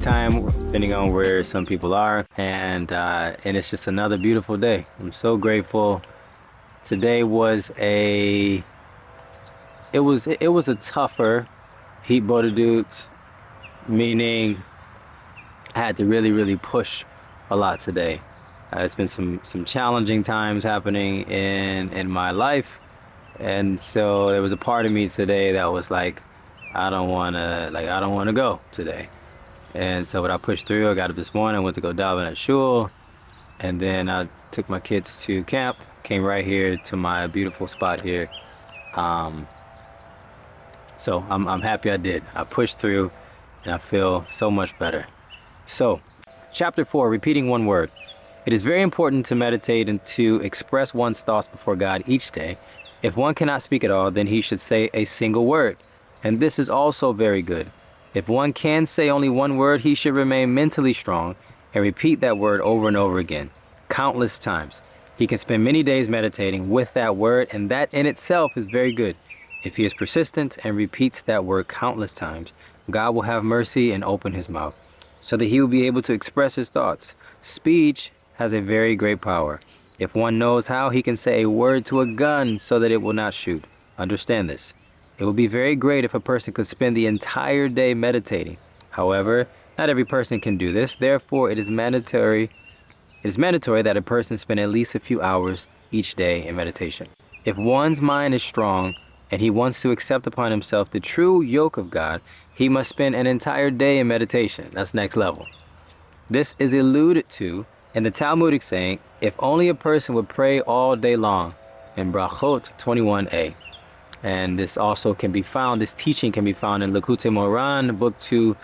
time, depending on where some people are, and it's just another beautiful day. I'm so grateful. Today was a tougher Hitbodedut, meaning I had to really push a lot today. It's been some challenging times happening in my life, and so there was a part of me today that was like, I don't want to go today. And so but I pushed through. I got up this morning, went to go daven at shul, and then I took my kids to camp, came right here to my beautiful spot here. So I'm happy I did. I pushed through and I feel so much better. So, chapter 4, repeating one word. It is very important to meditate and to express one's thoughts before God each day. If one cannot speak at all, then he should say a single word. And this is also very good. If one can say only one word, he should remain mentally strong and repeat that word over and over again, countless times. He can spend many days meditating with that word, and that in itself is very good. If he is persistent and repeats that word countless times, God will have mercy and open his mouth, so that he will be able to express his thoughts. Speech has a very great power. If one knows how, he can say a word to a gun so that it will not shoot. Understand this. It would be very great if a person could spend the entire day meditating. However, not every person can do this. Therefore, it is mandatory that a person spend at least a few hours each day in meditation. If one's mind is strong and he wants to accept upon himself the true yoke of God, he must spend an entire day in meditation. That's next level. This is alluded to in the Talmudic saying, if only a person would pray all day long, in Brachot 21a. And this teaching can be found in Likutey Moharan, book 2,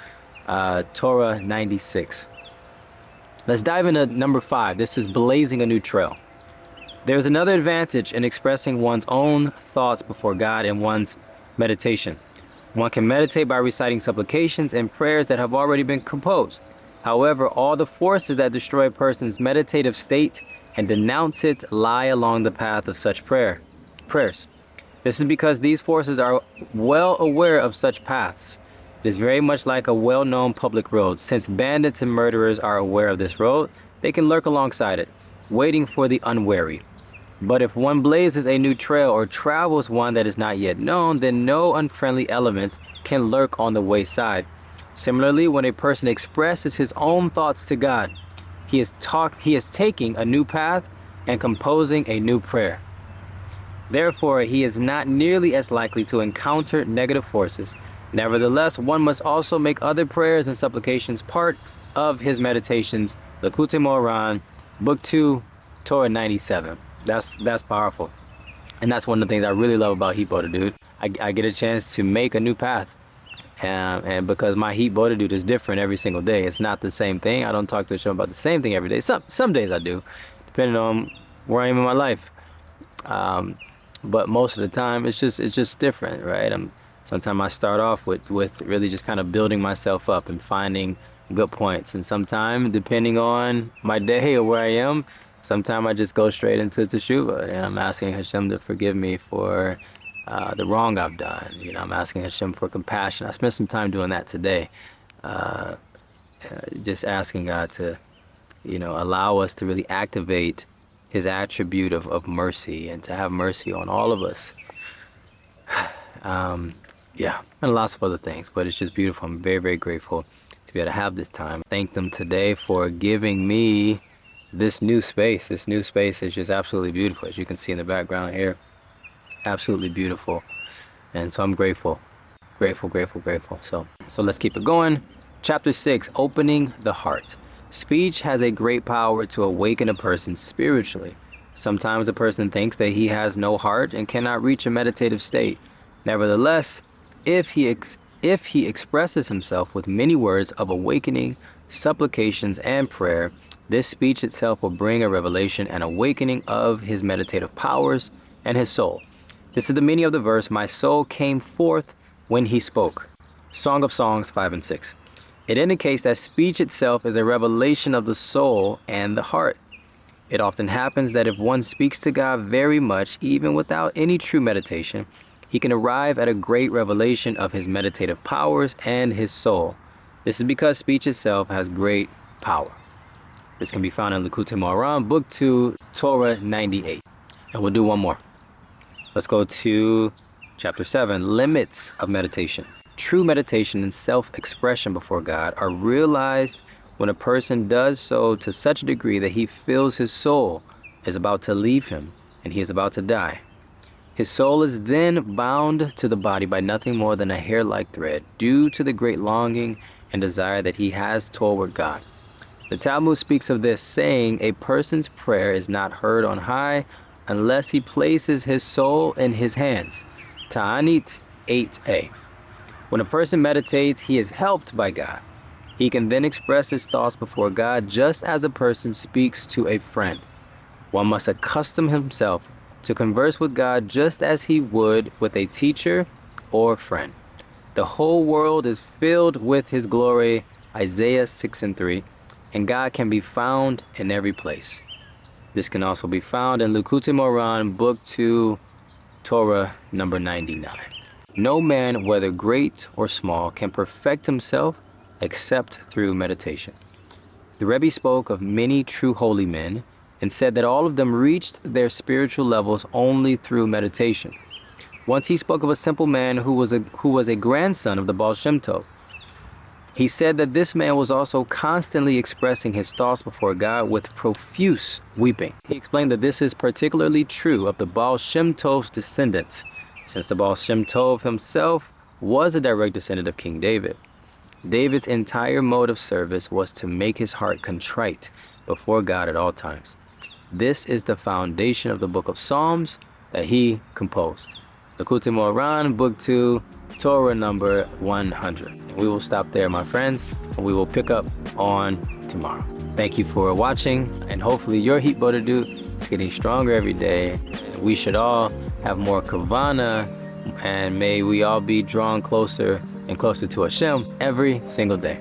Torah 96. Let's dive into number 5. This is blazing a new trail. There's another advantage in expressing one's own thoughts before God in one's meditation. One can meditate by reciting supplications and prayers that have already been composed. However, all the forces that destroy a person's meditative state and denounce it lie along the path of such prayers. This is because these forces are well aware of such paths. It is very much like a well-known public road. Since bandits and murderers are aware of this road, they can lurk alongside it, waiting for the unwary. But if one blazes a new trail or travels one that is not yet known, then no unfriendly elements can lurk on the wayside. Similarly, when a person expresses his own thoughts to God, he is taking a new path and composing a new prayer. Therefore, he is not nearly as likely to encounter negative forces. Nevertheless, one must also make other prayers and supplications part of his meditations. Likutey Moharan, book 2, Torah 97. That's powerful. And that's one of the things I really love about Hitbodedut. I get a chance to make a new path. And because my Hitbodedut is different every single day. It's not the same thing. I don't talk to Hashem about the same thing every day. Some days I do, depending on where I am in my life. But most of the time, it's just different, right? Sometimes I start off with really just kind of building myself up and finding good points. And sometimes, depending on my day or where I am, sometimes I just go straight into Teshuvah. And I'm asking Hashem to forgive me for the wrong I've done. I'm asking Hashem for compassion. I spent some time doing that today. Just asking God to, allow us to really activate his attribute of mercy and to have mercy on all of us. Yeah, and lots of other things, but it's just beautiful. I'm very grateful to be able to have this time. Thank them today for giving me this new space. This new space is just absolutely beautiful, as you can see in the background here. Absolutely beautiful. And so I'm grateful. Grateful. So let's keep it going. Chapter 6, opening the heart. Speech has a great power to awaken a person spiritually. Sometimes a person thinks that he has no heart and cannot reach a meditative state. Nevertheless, if he expresses himself with many words of awakening, supplications, and prayer, this speech itself will bring a revelation and awakening of his meditative powers and his soul. This is the meaning of the verse, "My soul came forth when he spoke." Song of Songs 5 and 6. It indicates that speech itself is a revelation of the soul and the heart. It often happens that if one speaks to God very much, even without any true meditation, he can arrive at a great revelation of his meditative powers and his soul. This is because speech itself has great power. This can be found in Likutey Moharan, Book 2, Torah 98. And we'll do one more. Let's go to Chapter 7, Limits of Meditation. True meditation and self-expression before God are realized when a person does so to such a degree that he feels his soul is about to leave him and he is about to die. His soul is then bound to the body by nothing more than a hair-like thread due to the great longing and desire that he has toward God. The Talmud speaks of this, saying a person's prayer is not heard on high unless he places his soul in his hands. Ta'anit 8a. When a person meditates, he is helped by God. He can then express his thoughts before God just as a person speaks to a friend. One must accustom himself to converse with God just as he would with a teacher or friend. The whole world is filled with his glory, Isaiah 6:3, and God can be found in every place. This can also be found in Likutey Moharan, Book 2, Torah number 99. No man, whether great or small, can perfect himself except through meditation. The Rebbe spoke of many true holy men and said that all of them reached their spiritual levels only through meditation. Once he spoke of a simple man who was a grandson of the Baal Shem Tov. He said that this man was also constantly expressing his thoughts before God with profuse weeping. He explained that this is particularly true of the Baal Shem Tov's descendants, since the Baal Shem Tov himself was a direct descendant of King David. David's entire mode of service was to make his heart contrite before God at all times. This is the foundation of the book of Psalms that he composed. Likutey Moharan, Book 2, Torah number 100. And we will stop there, my friends, and we will pick up on tomorrow. Thank you for watching, and hopefully your Hitbodedut is getting stronger every day. We should all have more kavana, and may we all be drawn closer and closer to Hashem every single day.